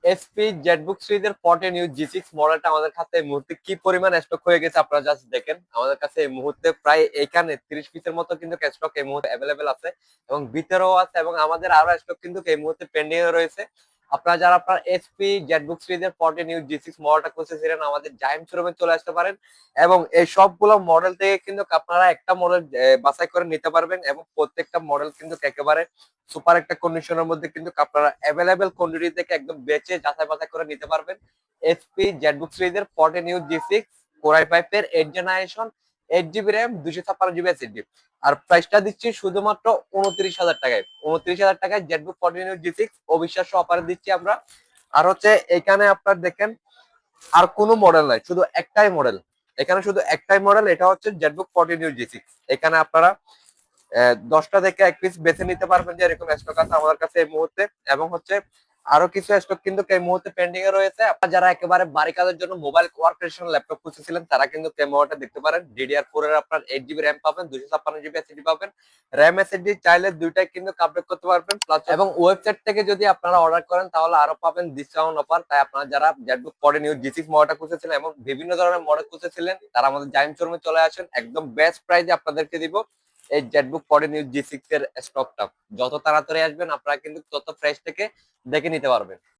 SP Jetbook সিরিজের 14 you জি6 মডেলটা আমাদের কাছে এই মুহূর্তে কি পরিমাণ স্টক হয়ে গেছে আপনারা জাস্ট দেখেন। আমাদের কাছে এই মুহূর্তে প্রায় এখানে 30 পিসের মতো কিন্তু স্টক এই মুহূর্তে অ্যাভেলেবেল আছে এবং ভিতরেও আছে, এবং আমাদের আরো স্টক কিন্তু এই মুহূর্তে পেন্ডিং এ রয়েছে। আপনারা যারা আপনার এসপি জেটবুক সিরিজের 14 ইউ জি6 মডেলটা খুঁজতেছিলেন, আমাদের জায়ান্ট শোরুমে চলে আসতে পারেন এবং এই সবগুলো মডেল থেকে কিন্তু আপনারা একটা মডেল বাছাই করে নিতে পারবেন এবং প্রত্যেকটা মডেল কিন্তু একেবারে সুপার একটা কন্ডিশনের মধ্যে কিন্তু আপনারা অ্যাভেলেবেল কোয়ান্টিটি থেকে একদম বেচে যাচাই বাছাই করে নিতে পারবেন। এসপি জেটবুক সিরিজের 14 ইউ জি6 কোর i5 এর 8 generation, 8 GB RAM, 256 GB SSD. আর প্রাইসটা দিচ্ছি শুধুমাত্র 29,000 টাকায়। 29,000 টাকায় জেটবুক 14 ইউ জি6 অবিশ্বাস্য অফারে দিচ্ছি আমরা। আর হচ্ছে এখানে আপনার দেখেন আর কোনো মডেল নাই, শুধু একটাই মডেল। এখানে শুধু একটাই মডেল, এটা হচ্ছে জেটবুক 14 ইউ জি6। এখানে আপনারা 10টা থেকে এক পিস বেছে নিতে পারবেন যে এরকম স্টক আছে আমাদের কাছে এই মুহূর্তে। এবং হচ্ছে আরো কিছু স্টক কিন্তু এই মুহূর্তে পেন্ডিং এ রয়েছে। আপনারা যারা একেবারে বাড়ি কাজের জন্য মোবাইল ওয়ার্কস্টেশন ল্যাপটপ খুঁজতেছিলেন তারা কিন্তু এই মডেলটা দেখতে পারেন। DDR4 এর আপনার 8 জিবি র্যাম পাবেন, 256 জিবি এসএসডি পাবেন। র্যাম এসএসডি চাইলে দুইটাই কিন্তু আপডেট করতে পারবেন প্লাস, এবং ওয়েবসাইট থেকে যদি আপনারা অর্ডার করেন তাহলে আরো পাবেন ডিসকাউন্ট অফার। তাই আপনারা যারা জেটবুক 14 ইউ জি6 মডেলটা খুঁজতেছিলেন এবং বিভিন্ন ধরনের মডেল খুঁজতেছিলেন তারা আমাদের জায়ান্ট শোরুমে চলে আসেন, একদম বেস্ট প্রাইসে আপনাদেরকে দিব এই জেটবুক 14 ইউ জি6 এর স্টকটা। যত তাড়াতাড়ি আসবেন আপনারা কিন্তু তত ফ্রেশ থেকে দেখে নিতে পারবেন।